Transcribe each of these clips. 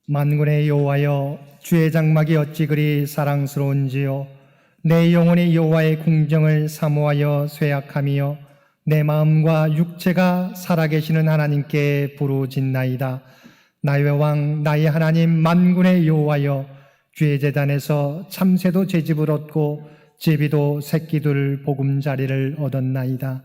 만군의 여호와여, 주의 장막이 어찌 그리 사랑스러운지요. 내 영혼이 여호와의 궁정을 사모하여 쇠약하며 내 마음과 육체가 살아계시는 하나님께 부르짖나이다. 나의 왕 나의 하나님 만군의 여호와여, 주의 제단에서 참새도 제집을 얻고 제비도 새끼들 보금자리를 얻었나이다.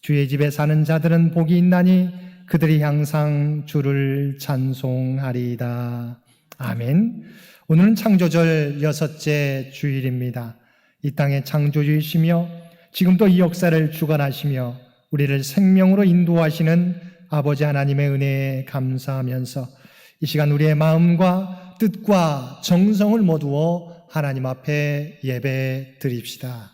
주의 집에 사는 자들은 복이 있나니 그들이 항상 주를 찬송하리이다. 아멘. 오늘은 창조절 6째 주일입니다. 이 땅의 창조주이시며 지금도 이 역사를 주관하시며 우리를 생명으로 인도하시는 아버지 하나님의 은혜에 감사하면서 이 시간 우리의 마음과 뜻과 정성을 모두어 하나님 앞에 예배 드립시다.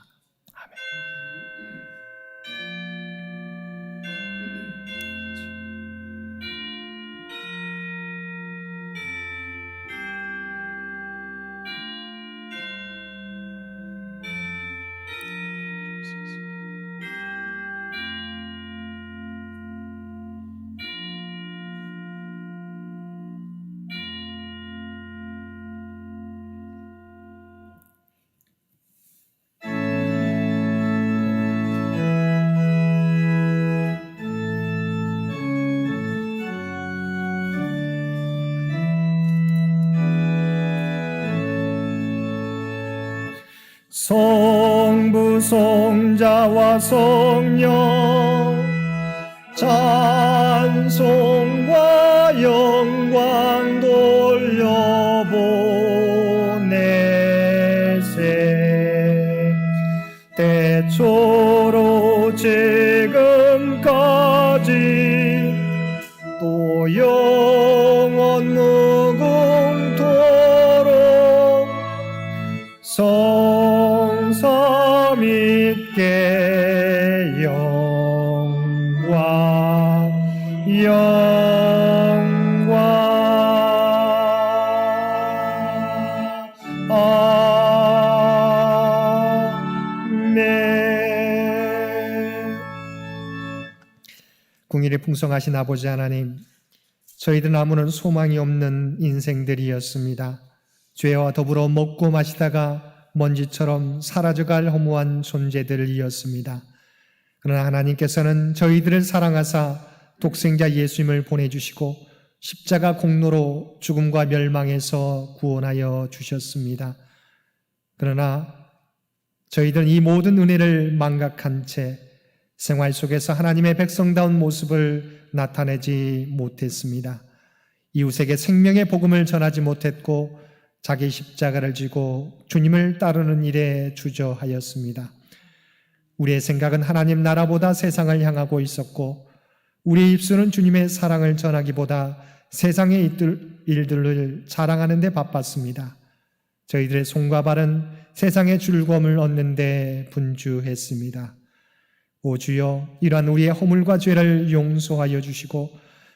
성부 성자와 성령 찬송과 영광 돌려보내세. 대초로 지금까지 또 영원 무궁토록 성삼위께 영광 영광. 아멘. 궁일이 풍성하신 아버지 하나님, 저희들 아무런 소망이 없는 인생들이었습니다. 죄와 더불어 먹고 마시다가 먼지처럼 사라져갈 허무한 존재들이었습니다. 그러나 하나님께서는 저희들을 사랑하사 독생자 예수님을 보내주시고 십자가 공로로 죽음과 멸망에서 구원하여 주셨습니다. 그러나 저희들은 이 모든 은혜를 망각한 채 생활 속에서 하나님의 백성다운 모습을 나타내지 못했습니다. 이웃에게 생명의 복음을 전하지 못했고 자기 십자가를 지고 주님을 따르는 일에 주저하였습니다. 우리의 생각은 하나님 나라보다 세상을 향하고 있었고 우리의 입술은 주님의 사랑을 전하기보다 세상의 일들을 자랑하는 데 바빴습니다. 저희들의 손과 발은 세상의 즐거움을 얻는 데 분주했습니다. 오 주여, 이러한 우리의 허물과 죄를 용서하여 주시고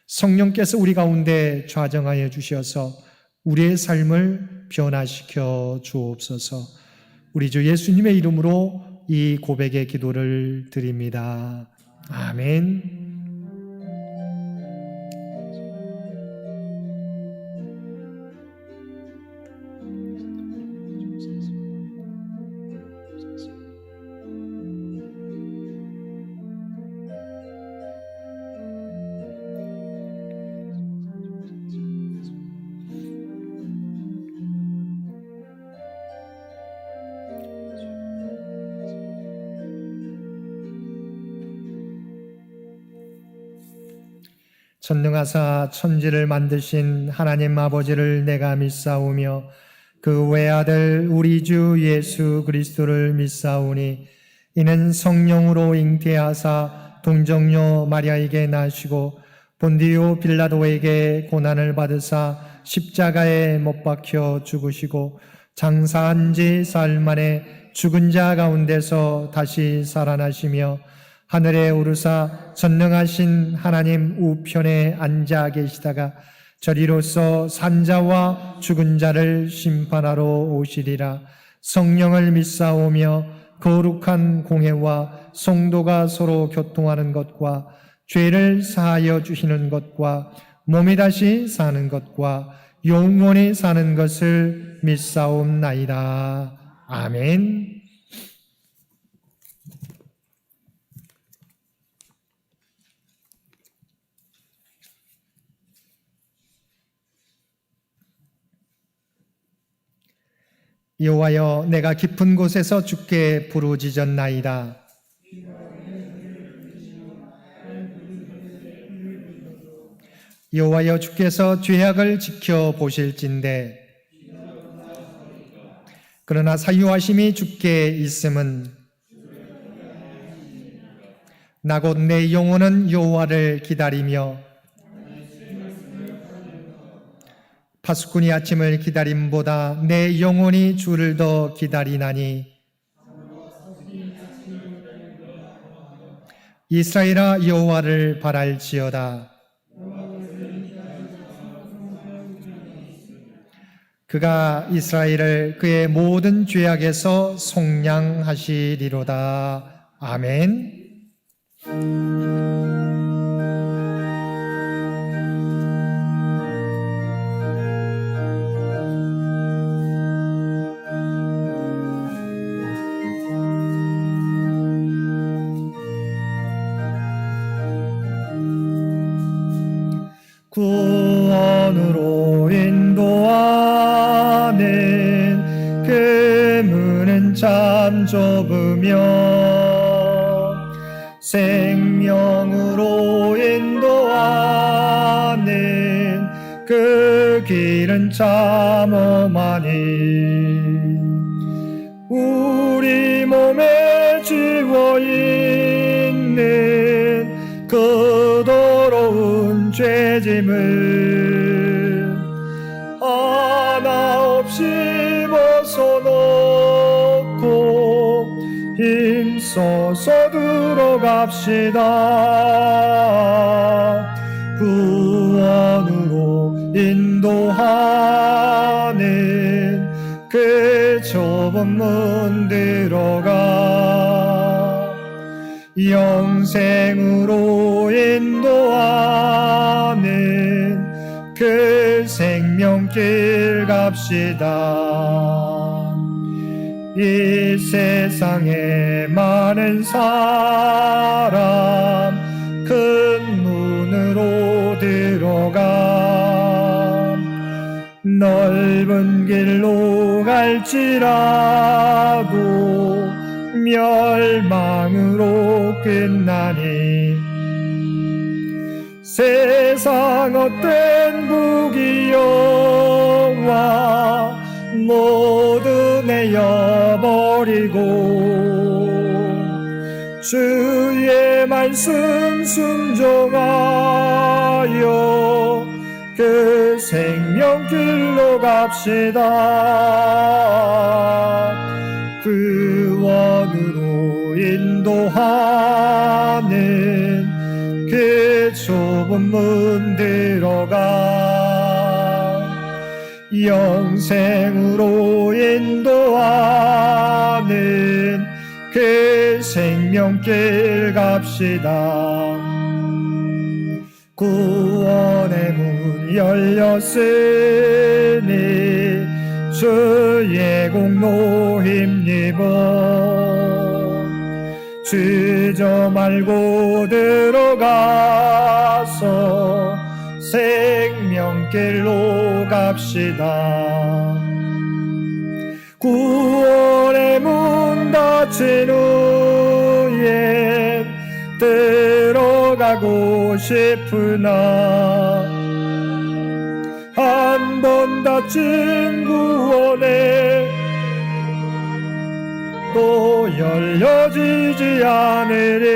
성령께서 우리 가운데 좌정하여 주셔서 우리의 삶을 변화시켜 주옵소서. 우리 주 예수님의 이름으로 이 고백의 기도를 드립니다. 아멘. 전능하사 천지를 만드신 하나님 아버지를 내가 믿사오며 그 외아들 우리 주 예수 그리스도를 믿사오니 이는 성령으로 잉태하사 동정녀 마리아에게 나시고 본디오 빌라도에게 고난을 받으사 십자가에 못 박혀 죽으시고 장사한 지 사흘 만에 죽은 자 가운데서 다시 살아나시며 하늘에 오르사 전능하신 하나님 우편에 앉아 계시다가 저리로서 산자와 죽은 자를 심판하러 오시리라. 성령을 믿사오며 거룩한 공회와 성도가 서로 교통하는 것과 죄를 사하여 주시는 것과 몸이 다시 사는 것과 영원히 사는 것을 믿사옵나이다. 아멘. 여호와여, 내가 깊은 곳에서 주께 부르짖었나이다. 여호와여, 주께서 죄악을 지켜보실진대 그러나 사유하심이 주께 있음은 나 곧 내 영혼은 여호와를 기다리며 파수꾼이 아침을 기다림보다 내 영혼이 주를 더 기다리나니 이스라엘아, 여호와를 바랄지어다. 그가 이스라엘을 그의 모든 죄악에서 속량하시리로다. 아멘. 구원으로 인도하는 그 문은 참 좁으며 생명으로 인도하는 그 길은 참 험하니 우리 몸에 지워있는 그 더러운 죄짐을 하나 없이 벗어놓고 힘써서 들어갑시다. 구원으로 인도하는 그 좁은 문 들어가 영생으로 인도하는 그 생명길 갑시다. 이 세상에 많은 사람 큰 문으로 들어가 넓은 길로 갈지라도 멸망으로 끝나니 세상 헛된 부귀영화 모두 내어버리고 주의 말씀 순종하여 그 생명길로 갑시다. 구원으로 인도하는 그 좁은 문 들어가 영생으로 인도하는 그 생명길 갑시다. 구원의 문 열렸으니 주의 공로 힘입어 주저 말고 들어가서 생명길로 갑시다. 구원의 문 닫힌 후에 들어가고 싶으나 한 번 닫힌 구원에 또 열려지지 않으리.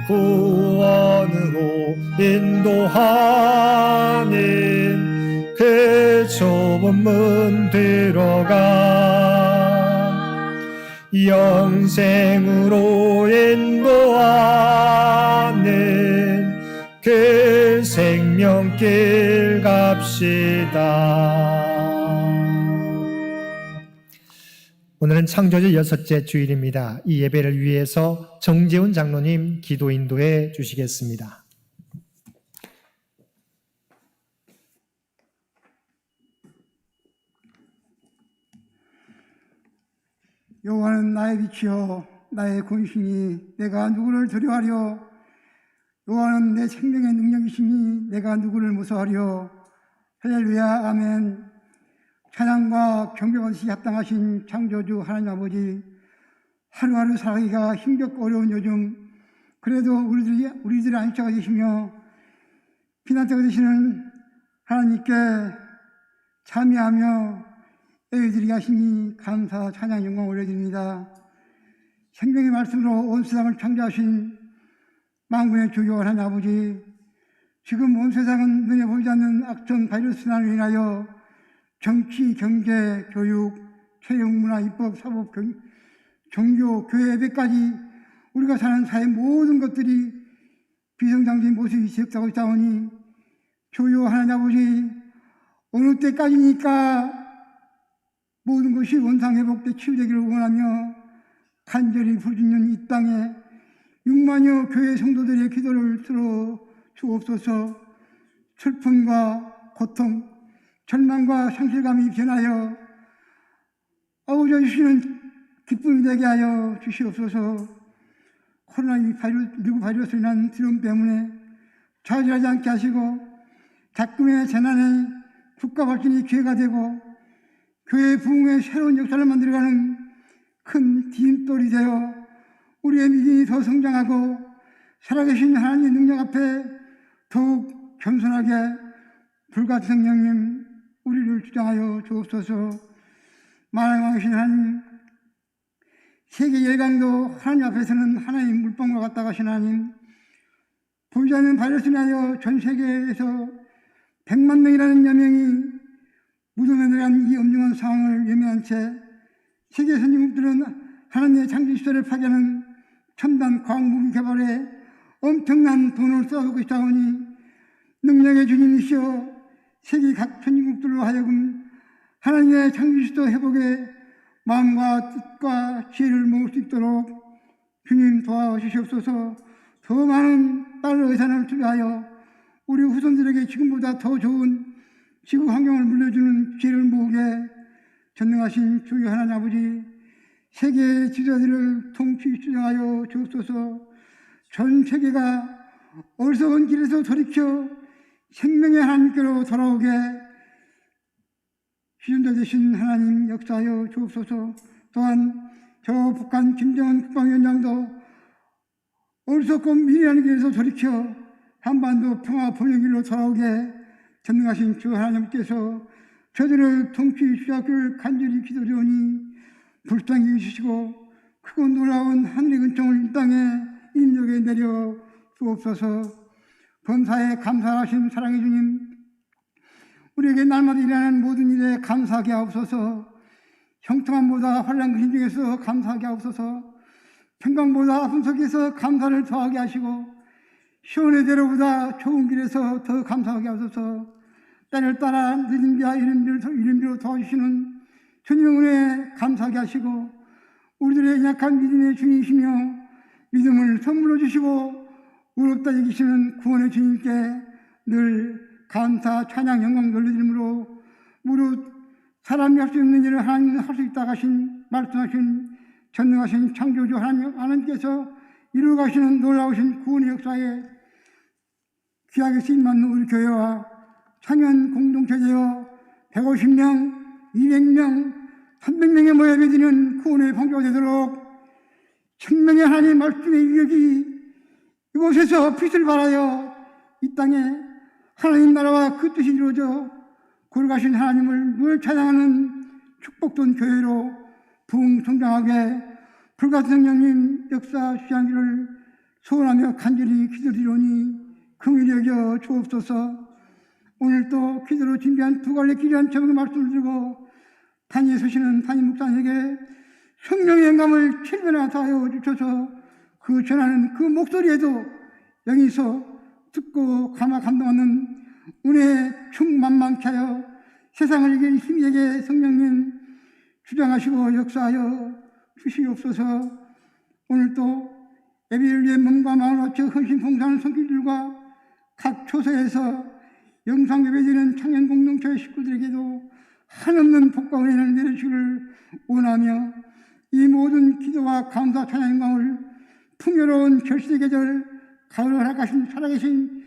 구원으로 인도하는 그 좁은 문 들어가 영생으로 인도하는 그 생명길 갑시다. 오늘은 창조주 6째 주일입니다. 이 예배를 위해서 정재훈 장로님 기도 인도해 주시겠습니다. 여호와는 나의 빛이요 나의 권신이 내가 누구를 두려워하려. 여호와는 내 생명의 능력이시니 내가 누구를 무서워하려. 할렐루야 아멘. 찬양과 경배받으시 합당하신 창조주 하나님 아버지, 하루하루 살아가기가 힘겹고 어려운 요즘 그래도 우리들의 안식처가 되시며 피난처가 되시는 하나님께 참여하며 예배드리게 하시니 감사 찬양 영광 올려드립니다. 생명의 말씀으로 온 세상을 창조하신 만군의 주요 하나님 아버지, 지금 온 세상은 눈에 보이지 않는 악성 바이러스난을 인하여 정치, 경제, 교육, 체육, 문화, 입법, 사법, 종교, 교회, 예배까지 우리가 사는 사회 모든 것들이 비정상적인 모습이 지속되고 있다오니 주요 하나님 아버지, 어느 때까지니까 모든 것이 원상회복돼 치유되기를 원하며 간절히 부르짖는 이 땅에 6만여 교회 성도들의 기도를 들어 주옵소서. 슬픔과 고통, 절망과 상실감이 변하여 아버지 주시는 기쁨이 되게 하여 주시옵소서. 코로나19 바이러스로 인한 두려움 때문에 좌절하지 않게 하시고 작금의 재난에 국가 발전이 기회가 되고 교회 부흥의 새로운 역사를 만들어가는 큰 디딤돌이 되어 우리의 믿음이 더 성장하고 살아계신 하나님의 능력 앞에 더욱 겸손하게 불같은 성령님 우리를 주장하여 주옵소서. 만왕의 왕이신 하나님, 세계 열강도 하나님 앞에서는 하나님 물방울과 같다 하신 하나님, 보이지 않는 바이러스로 인하여 전 세계에서 100만 명이라는 여명이 무덤에 들어간 이 엄중한 상황을 외면한 채 세계 선진국들은 하나님의 창조시설을 파괴하는 첨단 과학무기 개발에 엄청난 돈을 쏟아붓고 있다오니 능력의 주님이시여 세계 각 선진국들로 하여금 하나님의 창조시설 회복에 마음과 뜻과 지혜를 모을 수 있도록 주님 도와주시옵소서. 더 많은 달러 예산을 투자하여 우리 후손들에게 지금보다 더 좋은 지구 환경을 물려주는 지혜를 모으게 전능하신 주여 하나님 아버지, 세계의 지도자들을 통치 주장하여 주옵소서. 전 세계가 어리석은 길에서 돌이켜 생명의 하나님께로 돌아오게 지존자 되신 하나님 역사하여 주옵소서. 또한 저 북한 김정은 국방위원장도 어리석고 미련한 길에서 돌이켜 한반도 평화 번영 길로 돌아오게 전능하신 주 하나님께서 저들을 통치 주시기를 간절히 기도드리오니 불쌍히 여기시고 크고 놀라운 하늘의 은총을 이 땅에 인력에 내려 주옵소서. 범사에 감사하신 사랑의 주님, 우리에게 날마다 일어나는 모든 일에 감사하게 하옵소서. 형통함보다 환난 그 힘중에서 감사하게 하옵소서. 평강보다 아픔 속에서 감사를 더하게 하시고 시온의 대로보다 좋은 길에서 더 감사하게 하옵소서. 때를 따라 늦은 비와 이른 비로 도와주시는 주님의 은혜에 감사하게 하시고 우리들의 약한 믿음의 주님이시며 믿음을 선물로 주시고 의롭다 여기시는 구원의 주님께 늘 감사, 찬양, 영광 돌려드리므로 무릇 사람이 할 수 있는 일을 하나님은 할 수 있다 하신 말씀하신 전능하신 창조주 하나님께서 이루어가시는 놀라우신 구원의 역사에 귀하게 쓰임받는 우리 교회와 창현 공동체 되어 150명, 200명, 300명의 모여 예배드리는 구원의 방주가 되도록 생명의 하나님의 말씀의 위력이 이곳에서 빛을 발하여 이 땅에 하나님 나라와 그 뜻이 이루어져 거룩하신 하나님을 늘 찬양하는 축복된 교회로 부흥성장하게 불같은 성령님 역사 주시기를 소원하며 간절히 기도드리오니 긍휼히 여겨 주옵소서. 오늘 또 기도로 준비한 두 갈래 귀한 제목의 말씀을 들고 단위에 서시는 단임 목사님에게 성령의 영감을 7배나 다하여 주셔서 그 전하는 그 목소리에도 영이서 듣고 감동하는 은혜에 충만만케 하여 세상을 이길 힘에게 성령님 주장하시고 역사하여 주시옵소서. 오늘 또 예배를 위해 몸과 마음을 바쳐 헌신 봉사하는 성길들과 각 초소에서 영상 예배드리는 청년 공동체 식구들에게도 한없는 복과 은혜를 내려주기를 원하며 이 모든 기도와 감사 찬양 영광을 풍요로운 결실의 계절 가을을 허락하신 살아계신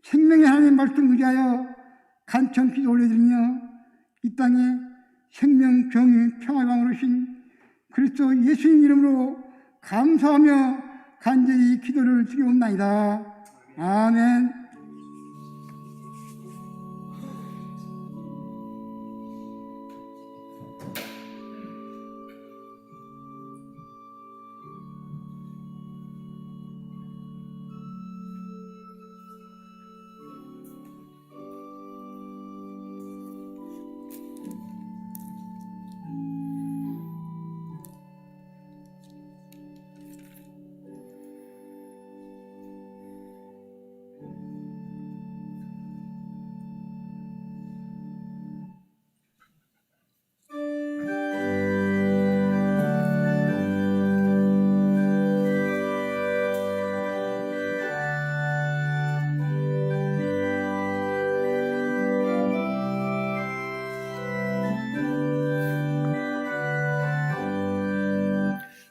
생명의 하나님 말씀 의지하여 간청 기도 올려드리며 이 땅에 생명, 정의, 평화의 왕으로 신 그리스도 예수님 이름으로 감사하며 간절히 기도를 드리옵나이다. 아멘.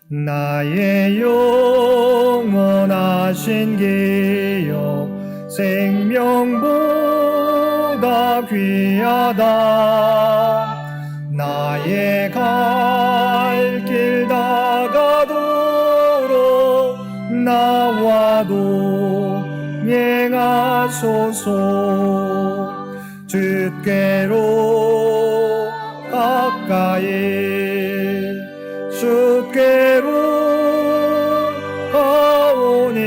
나의 영원하신 기업 생명보다 귀하다. 나의 갈 길 다가도록 나와도 행하소서. 주께로 가까이 주께로 가오니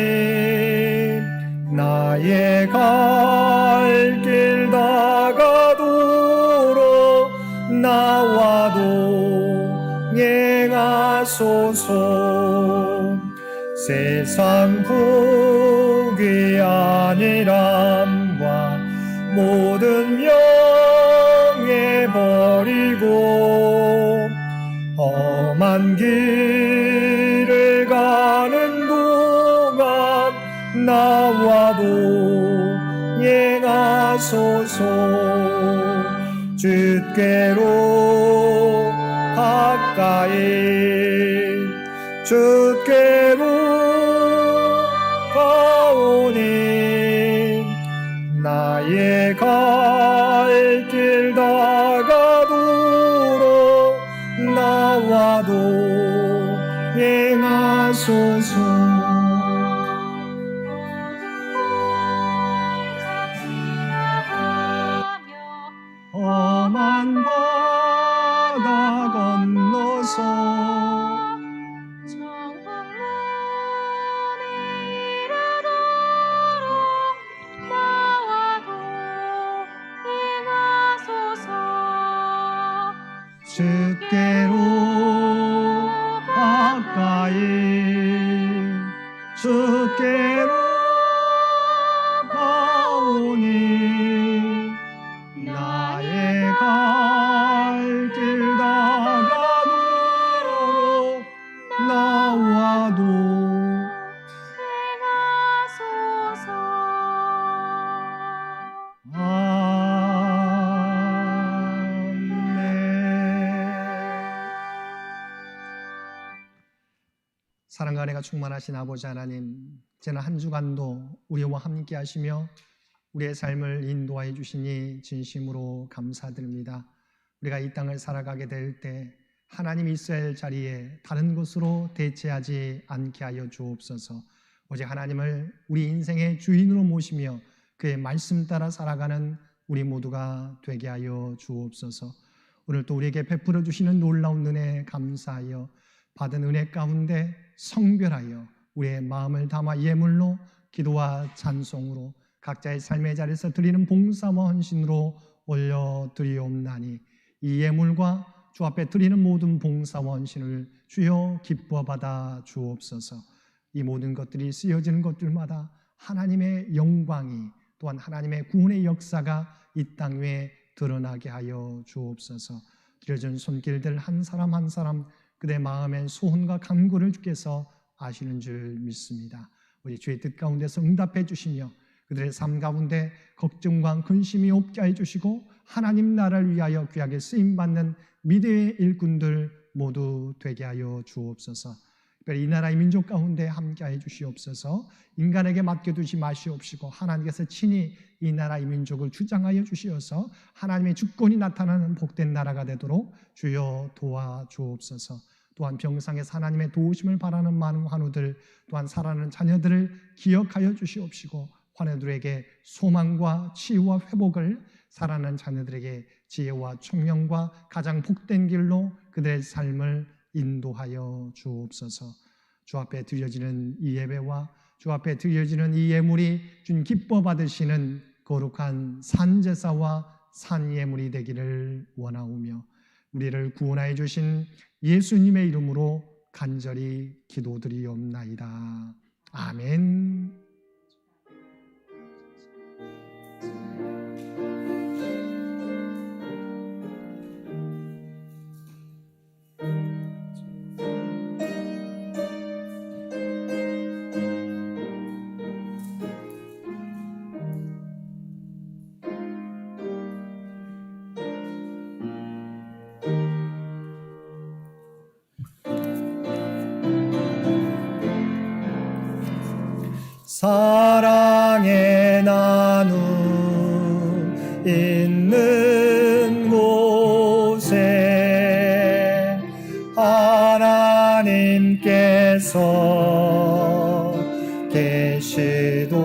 나의 갈 길 다가도록 나와도 행하소서. 세상 부귀 아니람과 모든 명예 버리고 험한 길을 가는 동안 나와도 행하소서. 주께로 가까이 주께로 가오니 나의 갈 길 다가도록 나와도 행하소서. 험한 바다 건너서 정복문에 이르도록 나와도 행하소서. 주께로 가까이 주께로 가오니 나의 갈 길 다가도록 나와도 행하소서. 아멘. 사랑과 은혜가 충만하신 아버지 하나님, 지난 한 주간도 우리와 함께 하시며 우리의 삶을 인도하여 주시니 진심으로 감사드립니다. 우리가 이 땅을 살아가게 될 때 하나님이 있어야 할 자리에 다른 곳으로 대체하지 않게 하여 주옵소서. 오직 하나님을 우리 인생의 주인으로 모시며 그의 말씀 따라 살아가는 우리 모두가 되게 하여 주옵소서. 오늘 또 우리에게 베풀어 주시는 놀라운 은혜 감사하여 받은 은혜 가운데 성별하여 우리의 마음을 담아 예물로 기도와 찬송으로 각자의 삶의 자리에서 드리는 봉사와 헌신으로 올려드리옵나니 이 예물과 주 앞에 드리는 모든 봉사와 헌신을 주여 기뻐 받아 주옵소서. 이 모든 것들이 쓰여지는 것들마다 하나님의 영광이 또한 하나님의 구원의 역사가 이 땅 위에 드러나게 하여 주옵소서. 드려진 손길들 한 사람 한 사람 그들의 마음의 소원과 간구를 주께서 아시는 줄 믿습니다. 우리 주의 뜻 가운데서 응답해 주시며 그들의 삶 가운데 걱정과 근심이 없게 해주시고 하나님 나라를 위하여 귀하게 쓰임받는 미래의 일꾼들 모두 되게 하여 주옵소서. 특별히 이 나라의 민족 가운데 함께하여 주시옵소서. 인간에게 맡겨두지 마시옵시고 하나님께서 친히 이 나라의 민족을 주장하여 주시어서 하나님의 주권이 나타나는 복된 나라가 되도록 주여 도와주옵소서. 또한 병상에서 하나님의 도우심을 바라는 많은 환우들, 또한 살아나는 자녀들을 기억하여 주시옵시고 환우들에게 소망과 치유와 회복을, 살아나는 자녀들에게 지혜와 총명과 가장 복된 길로 그들의 삶을 인도하여 주옵소서. 주 앞에 드려지는 이 예배와 주 앞에 드려지는 이 예물이 주님 기뻐 받으시는 거룩한 산제사와 산예물이 되기를 원하오며 우리를 구원하여 주신 예수님의 이름으로 간절히 기도드리옵나이다. 아멘. 사랑의 나눔 있는 곳에 하나님께서 계시도다.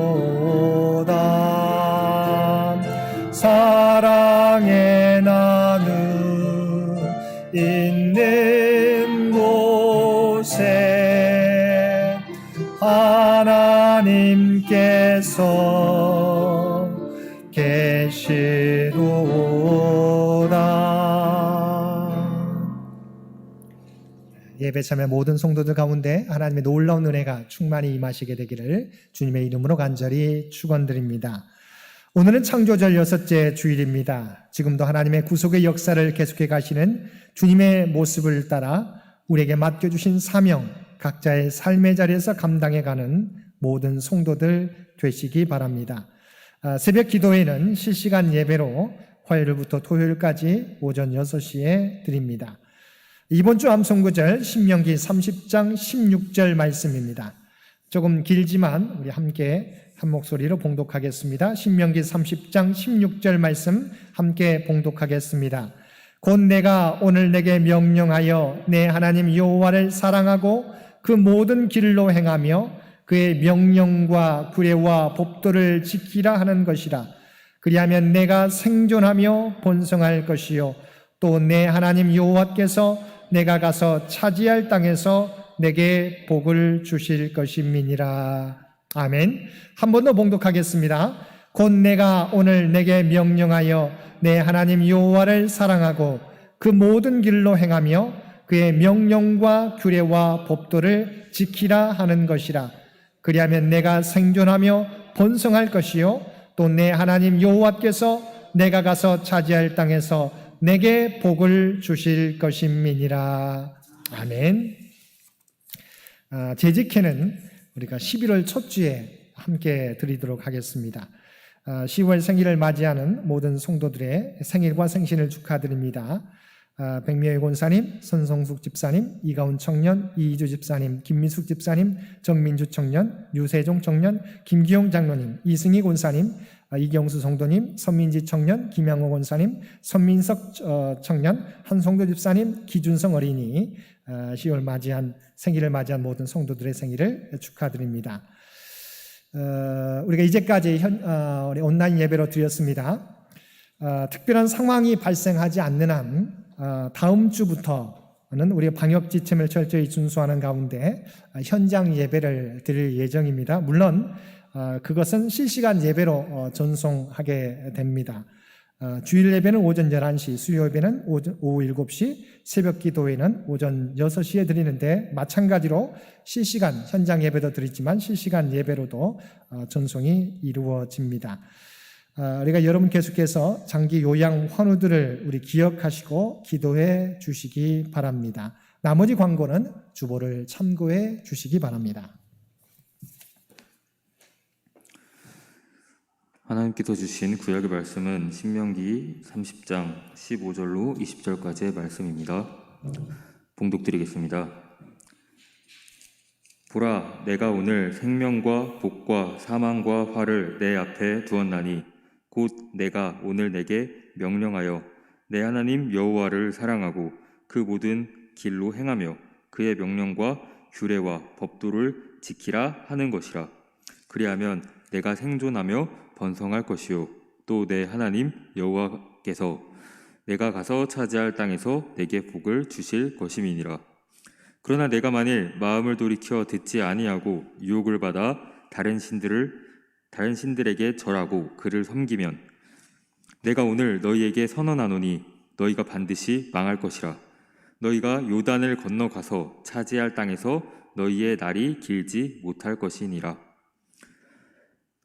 사랑의 나눔 있는 곳에 하나님께서 계시도다. 예배 참여 모든 성도들 가운데 하나님의 놀라운 은혜가 충만히 임하시게 되기를 주님의 이름으로 간절히 축원드립니다. 오늘은 창조절 6째 주일입니다. 지금도 하나님의 구속의 역사를 계속해 가시는 주님의 모습을 따라 우리에게 맡겨주신 사명, 각자의 삶의 자리에서 감당해 가는 모든 성도들 되시기 바랍니다. 새벽 기도회는 실시간 예배로 화요일부터 토요일까지 오전 6시에 드립니다. 이번 주 암송구절 신명기 30장 16절 말씀입니다. 조금 길지만 우리 함께 한 목소리로 봉독하겠습니다. 신명기 30장 16절 말씀 함께 봉독하겠습니다. 곧 내가 오늘 내게 명령하여 내 하나님 여호와를 사랑하고 그 모든 길로 행하며 그의 명령과 규례와 법도를 지키라 하는 것이라. 그리하면 내가 생존하며 번성할 것이요 또 내 하나님 여호와께서 내가 가서 차지할 땅에서 내게 복을 주실 것임이니라. 아멘. 한 번 더 봉독하겠습니다. 곧 내가 오늘 내게 명령하여 내 하나님 여호와를 사랑하고 그 모든 길로 행하며 그의 명령과 규례와 법도를 지키라 하는 것이라. 그리하면 내가 생존하며 번성할 것이요 또 내 하나님 여호와께서 내가 가서 차지할 땅에서 내게 복을 주실 것임이니라. 아멘. 재직회는 우리가 11월 첫 주에 함께 드리도록 하겠습니다. 10월 생일을 맞이하는 모든 성도들의 생일과 생신을 축하드립니다. 백미애 권사님, 선성숙 집사님, 이가운 청년, 이희주 집사님, 김미숙 집사님, 정민주 청년, 유세종 청년, 김기용 장로님, 이승희 권사님, 이경수 성도님, 선민지 청년, 김양호 권사님, 선민석 청년, 한성도 집사님, 기준성 어린이, 10월 맞이한 생일을 맞이한 모든 성도들의 생일을 축하드립니다. 우리가 이제까지 우리 온라인 예배로 드렸습니다. 특별한 상황이 발생하지 않는 한 다음 주부터는 우리가 방역 지침을 철저히 준수하는 가운데 현장 예배를 드릴 예정입니다. 물론 그것은 실시간 예배로 전송하게 됩니다. 주일 예배는 오전 11시, 수요 예배는 오후 7시, 새벽 기도회는 오전 6시에 드리는데 마찬가지로 실시간 현장 예배도 드리지만 실시간 예배로도 전송이 이루어집니다. 우리가 여러분 계속해서 장기 요양 환우들을 우리 기억하시고 기도해 주시기 바랍니다. 나머지 광고는 주보를 참고해 주시기 바랍니다. 하나님께서 주신 구약의 말씀은 신명기 30장 15절로 20절까지의 말씀입니다. 봉독드리겠습니다. 보라, 내가 오늘 생명과 복과 사망과 화를 내 앞에 두었나니 곧 내가 오늘 내게 명령하여 내 하나님 여호와를 사랑하고 그 모든 길로 행하며 그의 명령과 규례와 법도를 지키라 하는 것이라. 그리하면 내가 생존하며 번성할 것이요 또 내 하나님 여호와께서 내가 가서 차지할 땅에서 내게 복을 주실 것임이니라. 그러나 내가 만일 마음을 돌이켜 듣지 아니하고 유혹을 받아 다른 신들에게 절하고 그를 섬기면 내가 오늘 너희에게 선언하노니 너희가 반드시 망할 것이라. 너희가 요단을 건너가서 차지할 땅에서 너희의 날이 길지 못할 것이니라.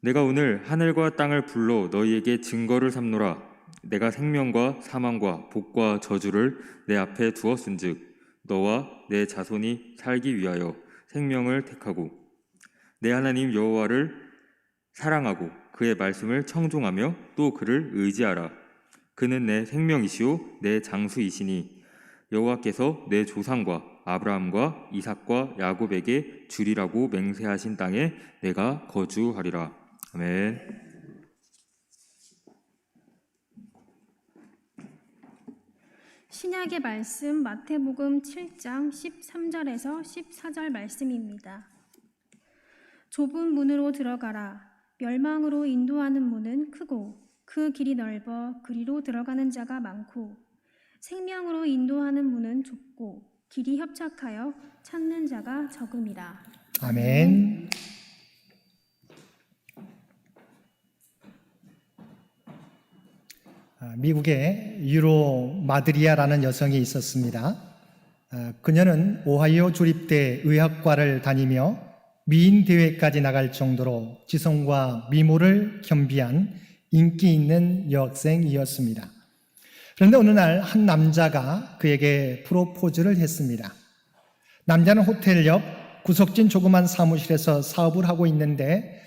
내가 오늘 하늘과 땅을 불러 너희에게 증거를 삼노라. 내가 생명과 사망과 복과 저주를 내 앞에 두었은즉 너와 내 자손이 살기 위하여 생명을 택하고 내 하나님 여호와를 사랑하고 그의 말씀을 청종하며 또 그를 의지하라. 그는 내 생명이시오 내 장수이시니 여호와께서 내 조상과 아브라함과 이삭과 야곱에게 주리라고 맹세하신 땅에 내가 거주하리라. 아멘. 신약의 말씀 마태복음 7장 13절에서 14절 말씀입니다. 좁은 문으로 들어가라. 멸망으로 인도하는 문은 크고 그 길이 넓어 그리로 들어가는 자가 많고 생명으로 인도하는 문은 좁고 길이 협착하여 찾는 자가 적음이라. 아멘. 미국에 유로 마드리아라는 여성이 있었습니다. 그녀는 오하이오 주립대 의학과를 다니며 미인 대회까지 나갈 정도로 지성과 미모를 겸비한 인기 있는 여학생이었습니다. 그런데 어느 날 한 남자가 그에게 프로포즈를 했습니다. 남자는 호텔 옆 구석진 조그만 사무실에서 사업을 하고 있는데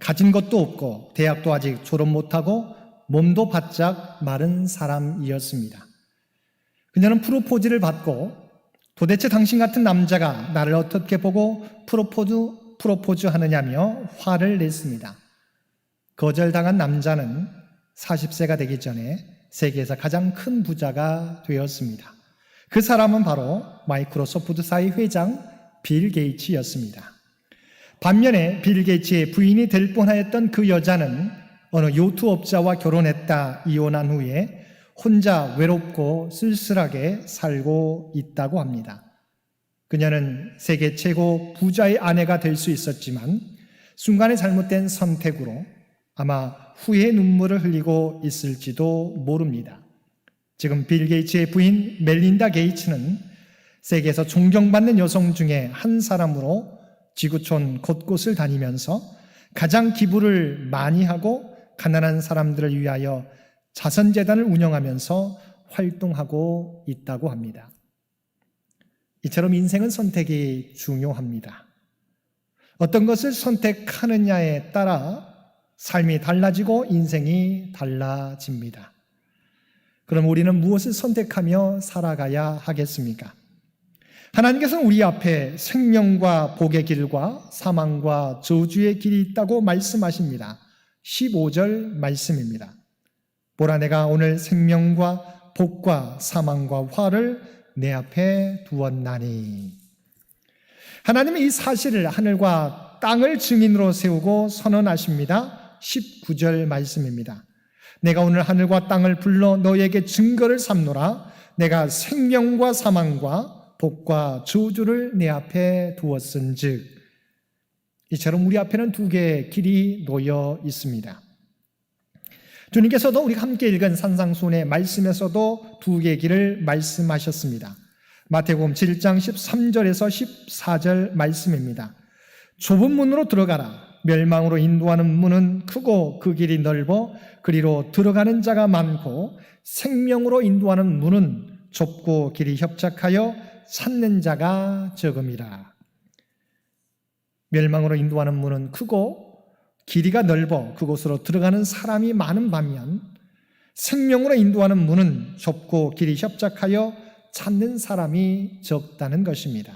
가진 것도 없고 대학도 아직 졸업 못하고 몸도 바짝 마른 사람이었습니다. 그녀는 프로포즈를 받고 도대체 당신 같은 남자가 나를 어떻게 보고 프로포즈 하느냐며 화를 냈습니다. 거절당한 남자는 40세가 되기 전에 세계에서 가장 큰 부자가 되었습니다. 그 사람은 바로 마이크로소프트사의 회장 빌 게이츠였습니다. 반면에 빌 게이츠의 부인이 될 뻔하였던 그 여자는 어느 요트업자와 결혼했다 이혼한 후에 혼자 외롭고 쓸쓸하게 살고 있다고 합니다. 그녀는 세계 최고 부자의 아내가 될 수 있었지만 순간의 잘못된 선택으로 아마 후회의 눈물을 흘리고 있을지도 모릅니다. 지금 빌 게이츠의 부인 멜린다 게이츠는 세계에서 존경받는 여성 중에 한 사람으로 지구촌 곳곳을 다니면서 가장 기부를 많이 하고 가난한 사람들을 위하여 자선재단을 운영하면서 활동하고 있다고 합니다. 이처럼 인생은 선택이 중요합니다. 어떤 것을 선택하느냐에 따라 삶이 달라지고 인생이 달라집니다. 그럼 우리는 무엇을 선택하며 살아가야 하겠습니까? 하나님께서는 우리 앞에 생명과 복의 길과 사망과 저주의 길이 있다고 말씀하십니다. 15절 말씀입니다. 보라, 내가 오늘 생명과 복과 사망과 화를 내 앞에 두었나니. 하나님은 이 사실을 하늘과 땅을 증인으로 세우고 선언하십니다. 19절 말씀입니다. 내가 오늘 하늘과 땅을 불러 너희에게 증거를 삼노라. 내가 생명과 사망과 복과 저주를 내 앞에 두었은즉. 이처럼 우리 앞에는 두 개의 길이 놓여 있습니다. 주님께서도 우리가 함께 읽은 산상수훈의 말씀에서도 두 개의 길을 말씀하셨습니다. 마태복음 7장 13절에서 14절 말씀입니다. 좁은 문으로 들어가라. 멸망으로 인도하는 문은 크고 그 길이 넓어 그리로 들어가는 자가 많고 생명으로 인도하는 문은 좁고 길이 협착하여 찾는 자가 적음이라. 멸망으로 인도하는 문은 크고 길이가 넓어 그곳으로 들어가는 사람이 많은 반면 생명으로 인도하는 문은 좁고 길이 협착하여 찾는 사람이 적다는 것입니다.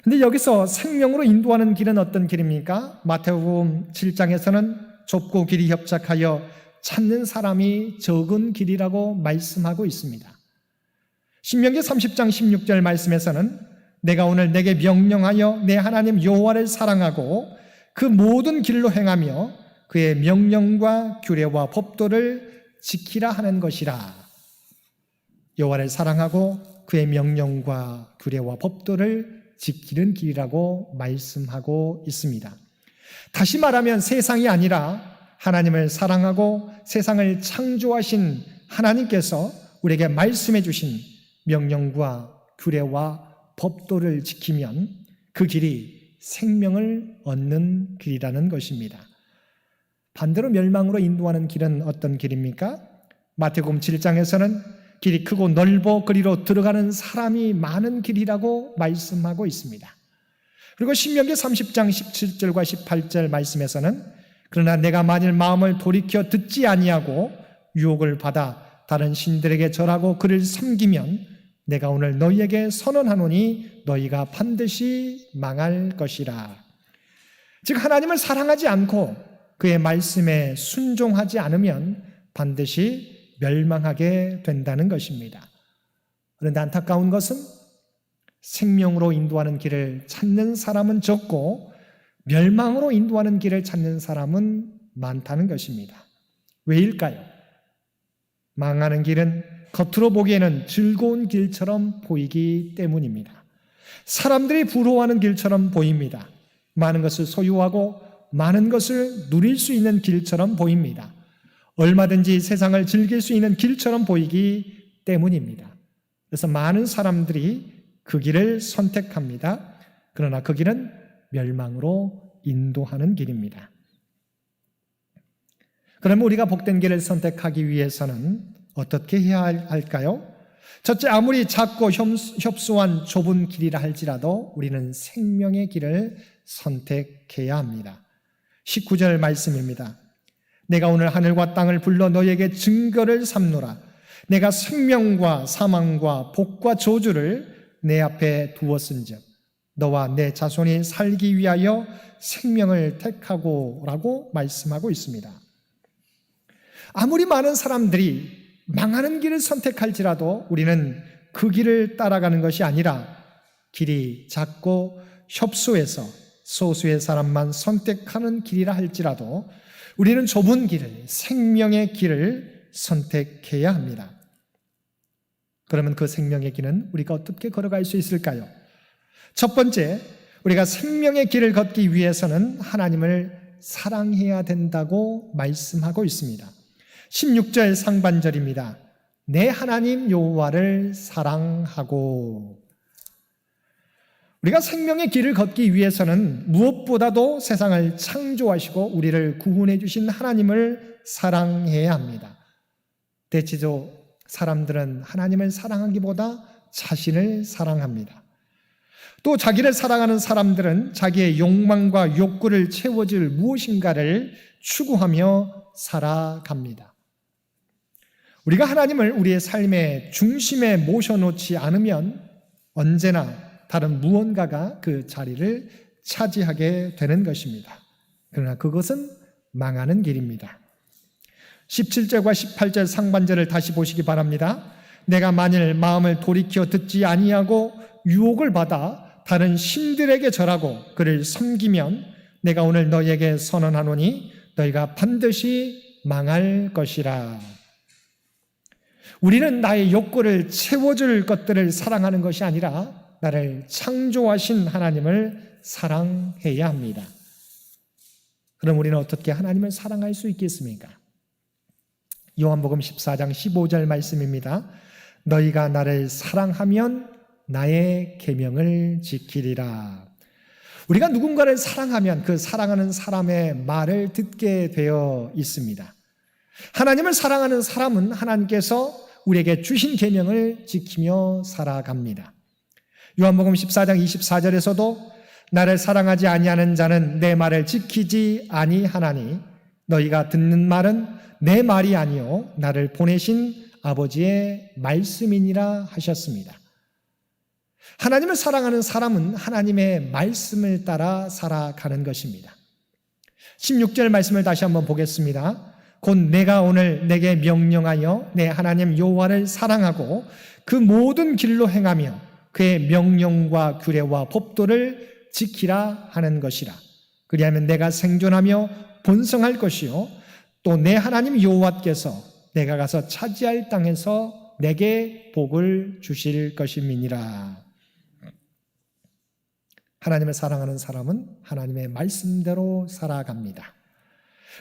그런데 여기서 생명으로 인도하는 길은 어떤 길입니까? 마태복음 7장에서는 좁고 길이 협착하여 찾는 사람이 적은 길이라고 말씀하고 있습니다. 신명기 30장 16절 말씀에서는 내가 오늘 내게 명령하여 내 하나님 여호와를 사랑하고 그 모든 길로 행하며 그의 명령과 규례와 법도를 지키라 하는 것이라. 여호와를 사랑하고 그의 명령과 규례와 법도를 지키는 길이라고 말씀하고 있습니다. 다시 말하면 세상이 아니라 하나님을 사랑하고 세상을 창조하신 하나님께서 우리에게 말씀해 주신 명령과 규례와 법도를 지키면 그 길이 생명을 얻는 길이라는 것입니다. 반대로 멸망으로 인도하는 길은 어떤 길입니까? 마태복음 7장에서는 길이 크고 넓어 그리로 들어가는 사람이 많은 길이라고 말씀하고 있습니다. 그리고 신명기 30장 17절과 18절 말씀에서는 그러나 내가 만일 마음을 돌이켜 듣지 아니하고 유혹을 받아 다른 신들에게 절하고 그를 섬기면 내가 오늘 너희에게 선언하노니 너희가 반드시 망할 것이라. 즉 하나님을 사랑하지 않고 그의 말씀에 순종하지 않으면 반드시 멸망하게 된다는 것입니다. 그런데 안타까운 것은 생명으로 인도하는 길을 찾는 사람은 적고 멸망으로 인도하는 길을 찾는 사람은 많다는 것입니다. 왜일까요? 망하는 길은 겉으로 보기에는 즐거운 길처럼 보이기 때문입니다. 사람들이 부러워하는 길처럼 보입니다. 많은 것을 소유하고 많은 것을 누릴 수 있는 길처럼 보입니다. 얼마든지 세상을 즐길 수 있는 길처럼 보이기 때문입니다. 그래서 많은 사람들이 그 길을 선택합니다. 그러나 그 길은 멸망으로 인도하는 길입니다. 그러면 우리가 복된 길을 선택하기 위해서는 어떻게 해야 할까요? 첫째, 아무리 작고 협소한 좁은 길이라 할지라도 우리는 생명의 길을 선택해야 합니다. 19절 말씀입니다. 내가 오늘 하늘과 땅을 불러 너희에게 증거를 삼노라. 내가 생명과 사망과 복과 저주를 내 앞에 두었은즉 너와 내 자손이 살기 위하여 생명을 택하고라고 말씀하고 있습니다. 아무리 많은 사람들이 망하는 길을 선택할지라도 우리는 그 길을 따라가는 것이 아니라 길이 작고 협소해서 소수의 사람만 선택하는 길이라 할지라도 우리는 좁은 길을, 생명의 길을 선택해야 합니다. 그러면 그 생명의 길은 우리가 어떻게 걸어갈 수 있을까요? 첫 번째, 우리가 생명의 길을 걷기 위해서는 하나님을 사랑해야 된다고 말씀하고 있습니다. 16절 상반절입니다. 내 하나님 여호와를 사랑하고. 우리가 생명의 길을 걷기 위해서는 무엇보다도 세상을 창조하시고 우리를 구원해 주신 하나님을 사랑해야 합니다. 대체로 사람들은 하나님을 사랑하기보다 자신을 사랑합니다. 또 자기를 사랑하는 사람들은 자기의 욕망과 욕구를 채워줄 무엇인가를 추구하며 살아갑니다. 우리가 하나님을 우리의 삶의 중심에 모셔놓지 않으면 언제나 다른 무언가가 그 자리를 차지하게 되는 것입니다. 그러나 그것은 망하는 길입니다. 17절과 18절 상반절을 다시 보시기 바랍니다. 내가 만일 마음을 돌이켜 듣지 아니하고 유혹을 받아 다른 신들에게 절하고 그를 섬기면 내가 오늘 너희에게 선언하노니 너희가 반드시 망할 것이라. 우리는 나의 욕구를 채워줄 것들을 사랑하는 것이 아니라 나를 창조하신 하나님을 사랑해야 합니다. 그럼 우리는 어떻게 하나님을 사랑할 수 있겠습니까? 요한복음 14장 15절 말씀입니다. 너희가 나를 사랑하면 나의 계명을 지키리라. 우리가 누군가를 사랑하면 그 사랑하는 사람의 말을 듣게 되어 있습니다. 하나님을 사랑하는 사람은 하나님께서 우리에게 주신 계명을 지키며 살아갑니다. 요한복음 14장 24절에서도 나를 사랑하지 아니하는 자는 내 말을 지키지 아니하나니 너희가 듣는 말은 내 말이 아니요 나를 보내신 아버지의 말씀이니라 하셨습니다. 하나님을 사랑하는 사람은 하나님의 말씀을 따라 살아가는 것입니다. 16절 말씀을 다시 한번 보겠습니다. 곧 내가 오늘 내게 명령하여 내 하나님 여호와를 사랑하고 그 모든 길로 행하며 그의 명령과 규례와 법도를 지키라 하는 것이라. 그리하면 내가 생존하며 번성할 것이요 또 내 하나님 여호와께서 내가 가서 차지할 땅에서 내게 복을 주실 것임이니라. 하나님을 사랑하는 사람은 하나님의 말씀대로 살아갑니다.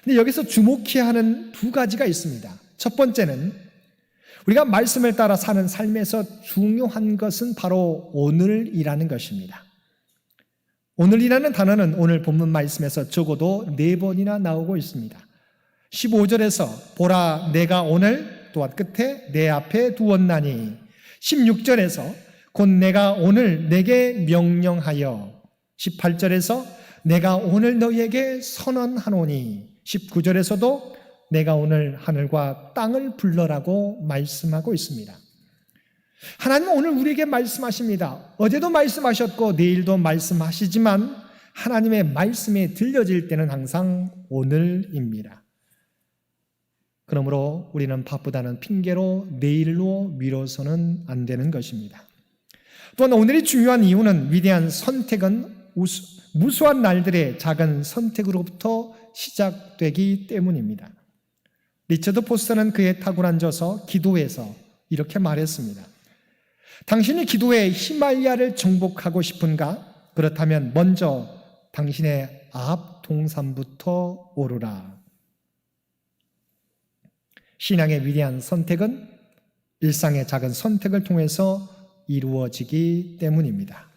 근데 여기서 주목해야 하는 두 가지가 있습니다. 첫 번째는 우리가 말씀을 따라 사는 삶에서 중요한 것은 바로 오늘이라는 것입니다. 오늘이라는 단어는 오늘 본문 말씀에서 적어도 4번이나 나오고 있습니다. 15절에서 보라 내가 오늘 또한 끝에 내 앞에 두었나니 16절에서 곧 내가 오늘 내게 명령하여 18절에서 내가 오늘 너희에게 선언하노니 19절에서도 내가 오늘 하늘과 땅을 불러라고 말씀하고 있습니다. 하나님은 오늘 우리에게 말씀하십니다. 어제도 말씀하셨고 내일도 말씀하시지만 하나님의 말씀이 들려질 때는 항상 오늘입니다. 그러므로 우리는 바쁘다는 핑계로 내일로 미뤄서는 안 되는 것입니다. 또한 오늘이 중요한 이유는 위대한 선택은 무수한 날들의 작은 선택으로부터 시작되기 때문입니다. 리처드 포스터는 그의 탁월한 저서 기도에서 이렇게 말했습니다. 당신이 기도에 히말라야를 정복하고 싶은가? 그렇다면 먼저 당신의 앞 동산부터 오르라. 신앙의 위대한 선택은 일상의 작은 선택을 통해서 이루어지기 때문입니다.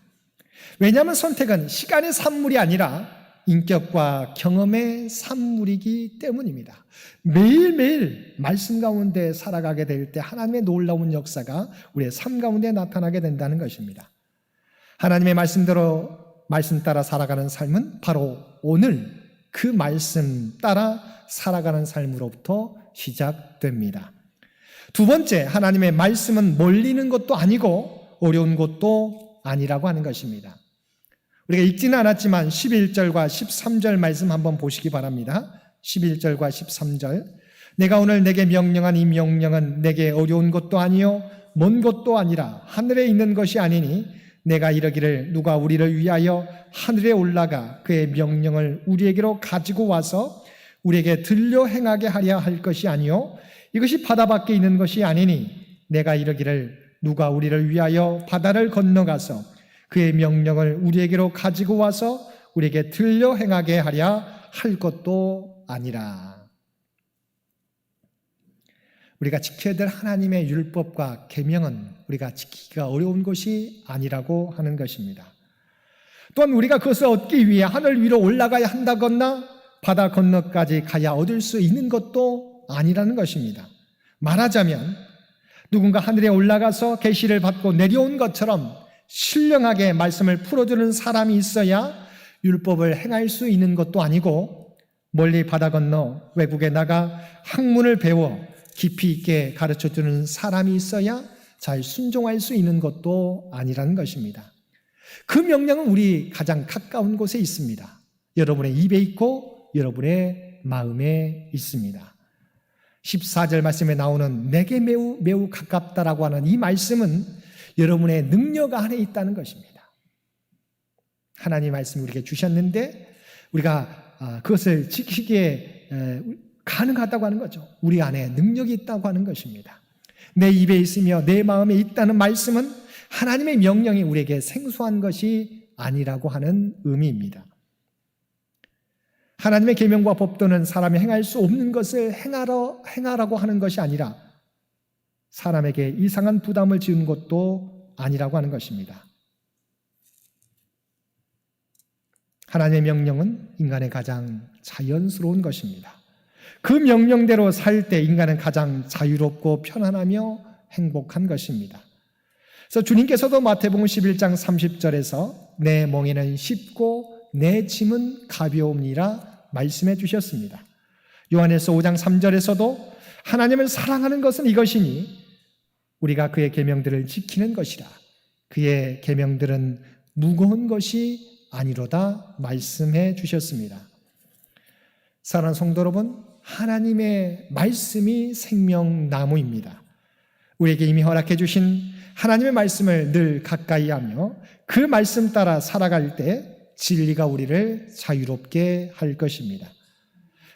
왜냐하면 선택은 시간의 산물이 아니라 인격과 경험의 산물이기 때문입니다. 매일매일 말씀 가운데 살아가게 될 때 하나님의 놀라운 역사가 우리의 삶 가운데 나타나게 된다는 것입니다. 하나님의 말씀대로 말씀 따라 살아가는 삶은 바로 오늘 그 말씀 따라 살아가는 삶으로부터 시작됩니다. 두 번째, 하나님의 말씀은 몰리는 것도 아니고 어려운 것도 아니라고 하는 것입니다. 우리가 읽지는 않았지만 11절과 13절 말씀 한번 보시기 바랍니다. 11절과 13절 내가 오늘 내게 명령한 이 명령은 내게 어려운 것도 아니요 먼 것도 아니라 하늘에 있는 것이 아니니 내가 이르기를 누가 우리를 위하여 하늘에 올라가 그의 명령을 우리에게로 가지고 와서 우리에게 들려 행하게 하려 할 것이 아니요 이것이 바다 밖에 있는 것이 아니니 내가 이르기를 누가 우리를 위하여 바다를 건너가서 그의 명령을 우리에게로 가지고 와서 우리에게 들려 행하게 하려 할 것도 아니라. 우리가 지켜야 될 하나님의 율법과 계명은 우리가 지키기가 어려운 것이 아니라고 하는 것입니다. 또한 우리가 그것을 얻기 위해 하늘 위로 올라가야 한다거나 바다 건너까지 가야 얻을 수 있는 것도 아니라는 것입니다. 말하자면 누군가 하늘에 올라가서 계시를 받고 내려온 것처럼 신령하게 말씀을 풀어주는 사람이 있어야 율법을 행할 수 있는 것도 아니고 멀리 바다 건너 외국에 나가 학문을 배워 깊이 있게 가르쳐주는 사람이 있어야 잘 순종할 수 있는 것도 아니라는 것입니다. 그 명령은 우리 가장 가까운 곳에 있습니다. 여러분의 입에 있고 여러분의 마음에 있습니다. 14절 말씀에 나오는 내게 매우 가깝다라고 하는 이 말씀은 여러분의 능력 안에 있다는 것입니다. 하나님 말씀을 우리에게 주셨는데 우리가 그것을 지키기에 가능하다고 하는 거죠. 우리 안에 능력이 있다고 하는 것입니다. 내 입에 있으며 내 마음에 있다는 말씀은 하나님의 명령이 우리에게 생소한 것이 아니라고 하는 의미입니다. 하나님의 계명과 법도는 사람이 행할 수 없는 것을 행하라고 하는 것이 아니라 사람에게 이상한 부담을 지은 것도 아니라고 하는 것입니다. 하나님의 명령은 인간의 가장 자연스러운 것입니다. 그 명령대로 살 때 인간은 가장 자유롭고 편안하며 행복한 것입니다. 그래서 주님께서도 마태복음 11장 30절에서 내 멍에는 쉽고 내 짐은 가벼움이라 말씀해 주셨습니다. 요한일서 5장 3절에서도 하나님을 사랑하는 것은 이것이니 우리가 그의 계명들을 지키는 것이라. 그의 계명들은 무거운 것이 아니로다 말씀해 주셨습니다. 사랑하는 성도 여러분, 하나님의 말씀이 생명나무입니다. 우리에게 이미 허락해 주신 하나님의 말씀을 늘 가까이 하며 그 말씀 따라 살아갈 때 진리가 우리를 자유롭게 할 것입니다.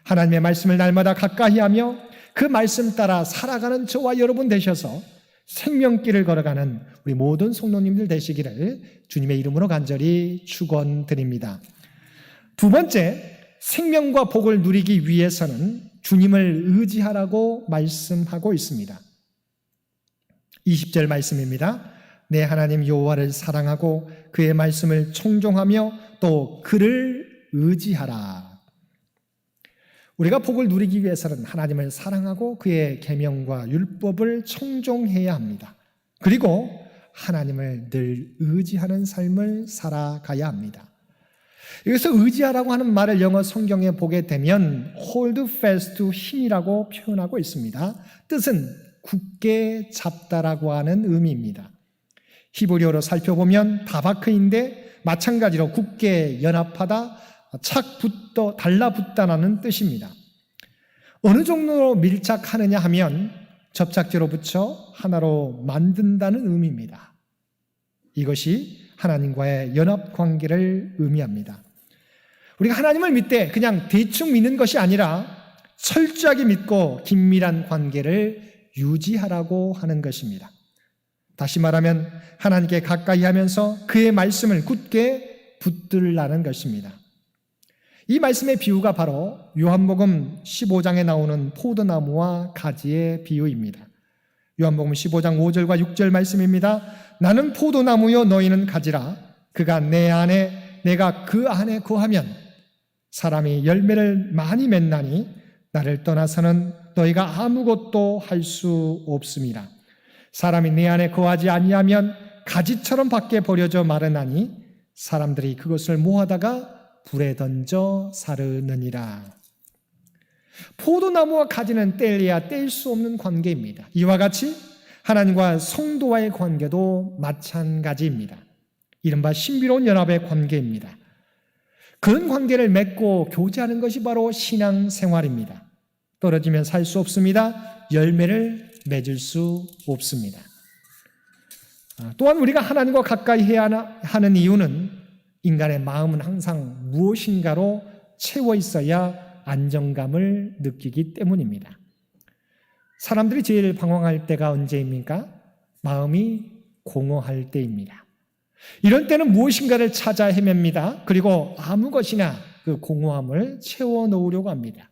하나님의 말씀을 날마다 가까이 하며 그 말씀 따라 살아가는 저와 여러분 되셔서 생명길을 걸어가는 우리 모든 성도님들 되시기를 주님의 이름으로 간절히 축원드립니다. 두 번째, 생명과 복을 누리기 위해서는 주님을 의지하라고 말씀하고 있습니다. 20절 말씀입니다. 내 하나님 여호와를 사랑하고 그의 말씀을 청종하며 또 그를 의지하라. 우리가 복을 누리기 위해서는 하나님을 사랑하고 그의 계명과 율법을 청종해야 합니다. 그리고 하나님을 늘 의지하는 삶을 살아가야 합니다. 여기서 의지하라고 하는 말을 영어 성경에 보게 되면 hold fast to 힘이라고 표현하고 있습니다. 뜻은 굳게 잡다라고 하는 의미입니다. 히브리어로 살펴보면 다바크인데 마찬가지로 굳게 연합하다, 달라붙다라는 뜻입니다. 어느 정도로 밀착하느냐 하면 접착제로 붙여 하나로 만든다는 의미입니다. 이것이 하나님과의 연합관계를 의미합니다. 우리가 하나님을 믿되 그냥 대충 믿는 것이 아니라 철저하게 믿고 긴밀한 관계를 유지하라고 하는 것입니다. 다시 말하면 하나님께 가까이 하면서 그의 말씀을 굳게 붙들라는 것입니다. 이 말씀의 비유가 바로 요한복음 15장에 나오는 포도나무와 가지의 비유입니다. 요한복음 15장 5절과 6절 말씀입니다. 나는 포도나무요 너희는 가지라. 그가 내 안에 내가 그 안에 거하면 사람이 열매를 많이 맺나니 나를 떠나서는 너희가 아무것도 할 수 없습니다. 사람이 내 안에 거하지 아니하면 가지처럼 밖에 버려져 마르나니 사람들이 그것을 모아다가 불에 던져 사르느니라. 포도나무와 가지는 뗄래야 뗄 수 없는 관계입니다. 이와 같이 하나님과 성도와의 관계도 마찬가지입니다. 이른바 신비로운 연합의 관계입니다. 그런 관계를 맺고 교제하는 것이 바로 신앙생활입니다. 떨어지면 살 수 없습니다. 열매를 맺을 수 없습니다. 또한 우리가 하나님과 가까이 해야 하는 이유는 인간의 마음은 항상 무엇인가로 채워 있어야 안정감을 느끼기 때문입니다. 사람들이 제일 방황할 때가 언제입니까? 마음이 공허할 때입니다. 이런 때는 무엇인가를 찾아 헤맵니다. 그리고 아무 것이나 그 공허함을 채워 넣으려고 합니다.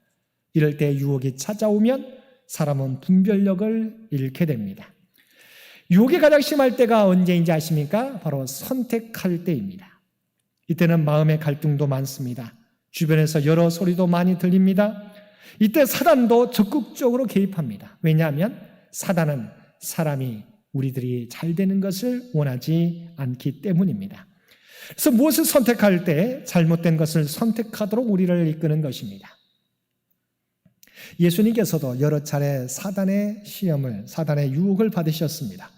이럴 때 유혹이 찾아오면 사람은 분별력을 잃게 됩니다. 유혹이 가장 심할 때가 언제인지 아십니까? 바로 선택할 때입니다. 이때는 마음의 갈등도 많습니다. 주변에서 여러 소리도 많이 들립니다. 이때 사단도 적극적으로 개입합니다. 왜냐하면 사단은 사람이 우리들이 잘 되는 것을 원하지 않기 때문입니다. 그래서 무엇을 선택할 때 잘못된 것을 선택하도록 우리를 이끄는 것입니다. 예수님께서도 여러 차례 사단의 시험을, 사단의 유혹을 받으셨습니다.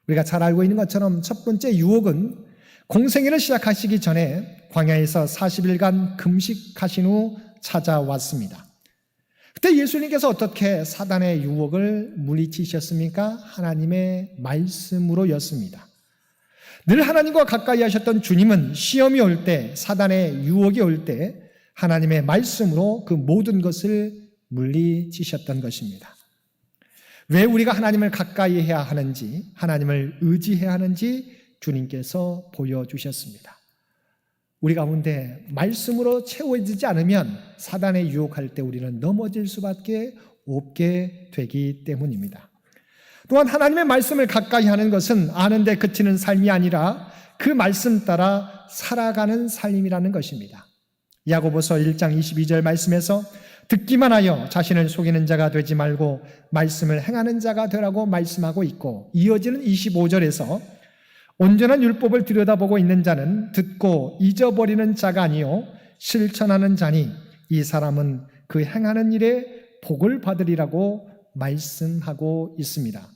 우리가 잘 알고 있는 것처럼 첫 번째 유혹은 공생애를 시작하시기 전에 광야에서 40일간 금식하신 후 찾아왔습니다. 그때 예수님께서 어떻게 사단의 유혹을 물리치셨습니까? 하나님의 말씀으로였습니다. 늘 하나님과 가까이 하셨던 주님은 시험이 올 때, 사단의 유혹이 올 때 하나님의 말씀으로 그 모든 것을 물리치셨던 것입니다. 왜 우리가 하나님을 가까이 해야 하는지, 하나님을 의지해야 하는지 주님께서 보여주셨습니다. 우리 가운데 말씀으로 채워지지 않으면 사단에 유혹할 때 우리는 넘어질 수밖에 없게 되기 때문입니다. 또한 하나님의 말씀을 가까이 하는 것은 아는데 그치는 삶이 아니라 그 말씀 따라 살아가는 삶이라는 것입니다. 야고보서 1장 22절 말씀에서 듣기만 하여 자신을 속이는 자가 되지 말고 말씀을 행하는 자가 되라고 말씀하고 있고, 이어지는 25절에서 온전한 율법을 들여다보고 있는 자는 듣고 잊어버리는 자가 아니요 실천하는 자니 이 사람은 그 행하는 일에 복을 받으리라고 말씀하고 있습니다.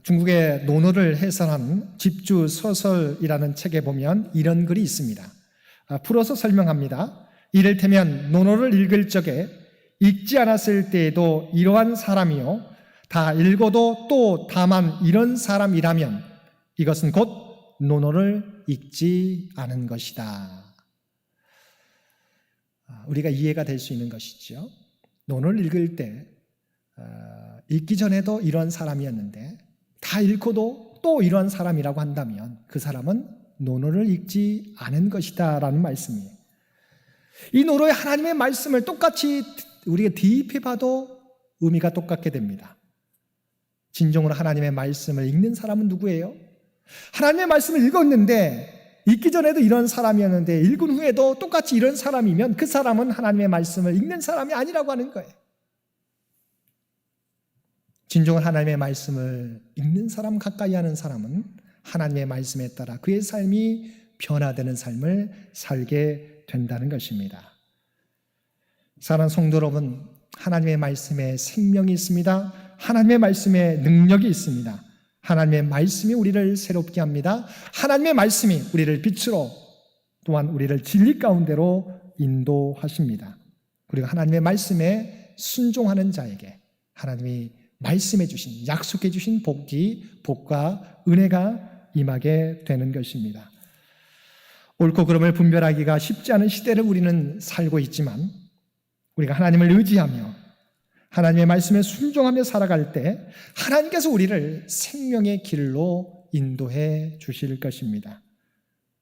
중국의 논어를 해설한 집주서설이라는 책에 보면 이런 글이 있습니다. 풀어서 설명합니다. 이를테면 논어를 읽을 적에 읽지 않았을 때에도 이러한 사람이요 다 읽어도 또 다만 이런 사람이라면 이것은 곧 논어를 읽지 않은 것이다. 우리가 이해가 될 수 있는 것이죠. 논어를 읽을 때 읽기 전에도 이런 사람이었는데 다 읽고도 또 이런 사람이라고 한다면 그 사람은 논어를 읽지 않은 것이다 라는 말씀이에요. 이 논어에 하나님의 말씀을 똑같이 우리가 대입해봐도 의미가 똑같게 됩니다. 진정으로 하나님의 말씀을 읽는 사람은 누구예요? 하나님의 말씀을 읽었는데 읽기 전에도 이런 사람이었는데 읽은 후에도 똑같이 이런 사람이면 그 사람은 하나님의 말씀을 읽는 사람이 아니라고 하는 거예요. 진정한 하나님의 말씀을 읽는 사람, 가까이 하는 사람은 하나님의 말씀에 따라 그의 삶이 변화되는 삶을 살게 된다는 것입니다. 사랑하는 성도 여러분, 하나님의 말씀에 생명이 있습니다. 하나님의 말씀에 능력이 있습니다. 하나님의 말씀이 우리를 새롭게 합니다. 하나님의 말씀이 우리를 빛으로 또한 우리를 진리 가운데로 인도하십니다. 그리고 하나님의 말씀에 순종하는 자에게 하나님이 말씀해 주신, 약속해 주신 복과 은혜가 임하게 되는 것입니다. 옳고 그름을 분별하기가 쉽지 않은 시대를 우리는 살고 있지만 우리가 하나님을 의지하며 하나님의 말씀에 순종하며 살아갈 때 하나님께서 우리를 생명의 길로 인도해 주실 것입니다.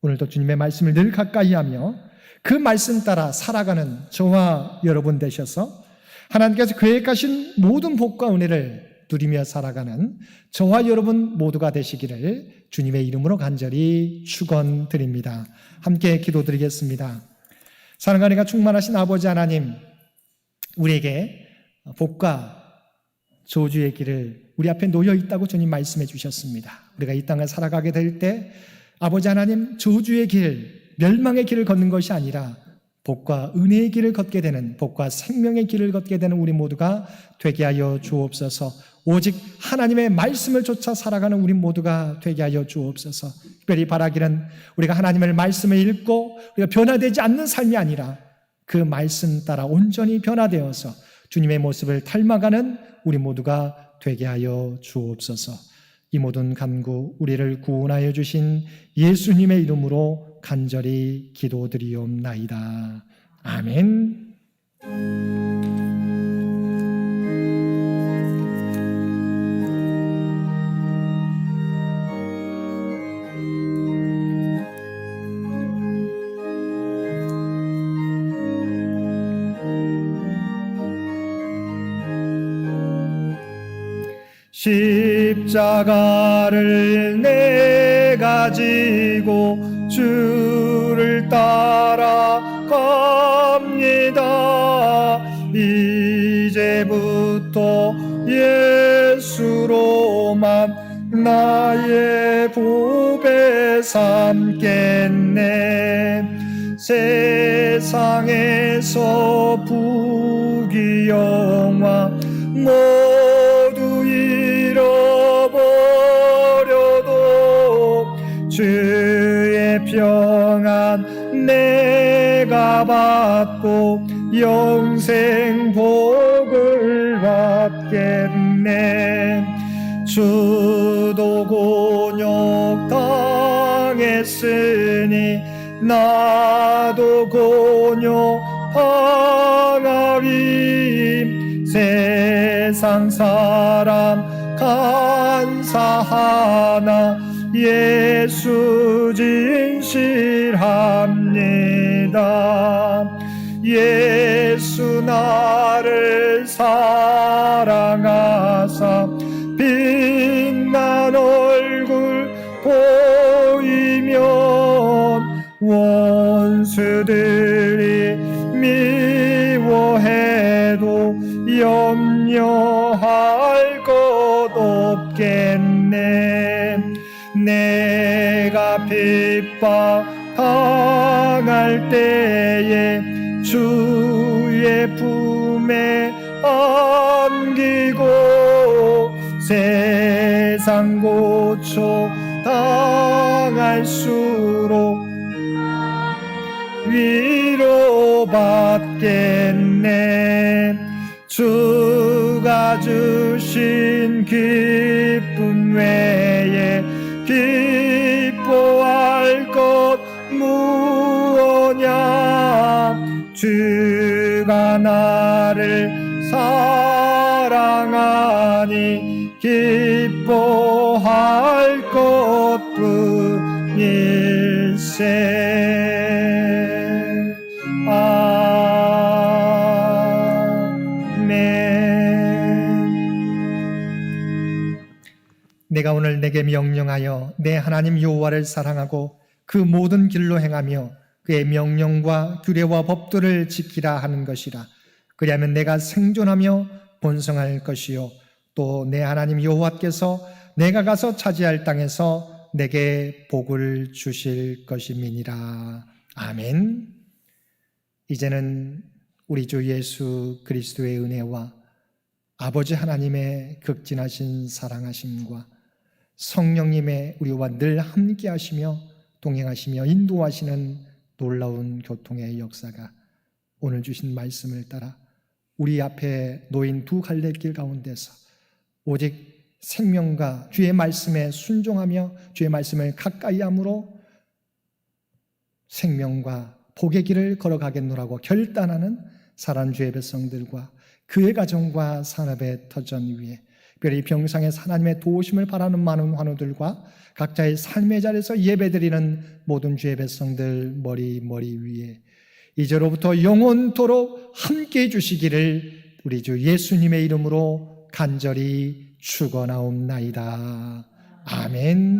오늘도 주님의 말씀을 늘 가까이 하며 그 말씀 따라 살아가는 저와 여러분 되셔서 하나님께서 계획하신 모든 복과 은혜를 누리며 살아가는 저와 여러분 모두가 되시기를 주님의 이름으로 간절히 축원드립니다. 함께 기도드리겠습니다. 사랑과 은혜가 충만하신 아버지 하나님, 우리에게 복과 저주의 길을 우리 앞에 놓여 있다고 주님 말씀해 주셨습니다. 우리가 이 땅을 살아가게 될 때 아버지 하나님, 저주의 길, 멸망의 길을 걷는 것이 아니라 복과 은혜의 길을 걷게 되는, 복과 생명의 길을 걷게 되는 우리 모두가 되게 하여 주옵소서. 오직 하나님의 말씀을 쫓아 살아가는 우리 모두가 되게 하여 주옵소서. 특별히 바라기는 우리가 하나님의 말씀을 읽고 우리가 변화되지 않는 삶이 아니라 그 말씀 따라 온전히 변화되어서 주님의 모습을 닮아가는 우리 모두가 되게 하여 주옵소서. 이 모든 간구 우리를 구원하여 주신 예수님의 이름으로 간절히 기도드리옵나이다. 아멘. 십자가를 내가 지고 주를 따라갑니다. 이제부터 예수로만 나의 보배 삼겠네. 세상에서 부귀영화 모두 잃어버려도 주의 평안 내가 받고 영생 복을 받겠네. 주도 곤욕 당했으니 나도 곤욕 당하리. 세상 사람 간사하나 예수 진실합니다. 예수 나를 사랑하사 빛난 얼굴 보이면 원수들이 미워해도 염려할 것 없겠네. 내가 핍박 당한 떠날 때에 주의 품에 안기고 세상 고초 당할수록 위로받겠네. 주가 주신 기쁨 외에 기뻐할 것 무엇냐. 주가 나를 사랑하니 기뻐할 것뿐일세. 내가 오늘 내게 명령하여 내 하나님 여호와를 사랑하고 그 모든 길로 행하며 그의 명령과 규례와 법도를 지키라 하는 것이라. 그리하면 내가 생존하며 번성할 것이요 또 내 하나님 여호와께서 내가 가서 차지할 땅에서 내게 복을 주실 것임이니라. 아멘. 이제는 우리 주 예수 그리스도의 은혜와 아버지 하나님의 극진하신 사랑하심과 성령님의 우리와 늘 함께 하시며 동행하시며 인도하시는 놀라운 교통의 역사가 오늘 주신 말씀을 따라 우리 앞에 놓인 두 갈래길 가운데서 오직 생명과 주의 말씀에 순종하며 주의 말씀을 가까이 함으로 생명과 복의 길을 걸어가겠노라고 결단하는 사랑 주의 백성들과 그의 가정과 산업의 터전 위에 특별히 병상에서 하나님의 도우심을 바라는 많은 환우들과 각자의 삶의 자리에서 예배드리는 모든 주의 백성들 머리 위에 이제로부터 영원토록 함께해 주시기를 우리 주 예수님의 이름으로 간절히 축원하옵나이다. 아멘.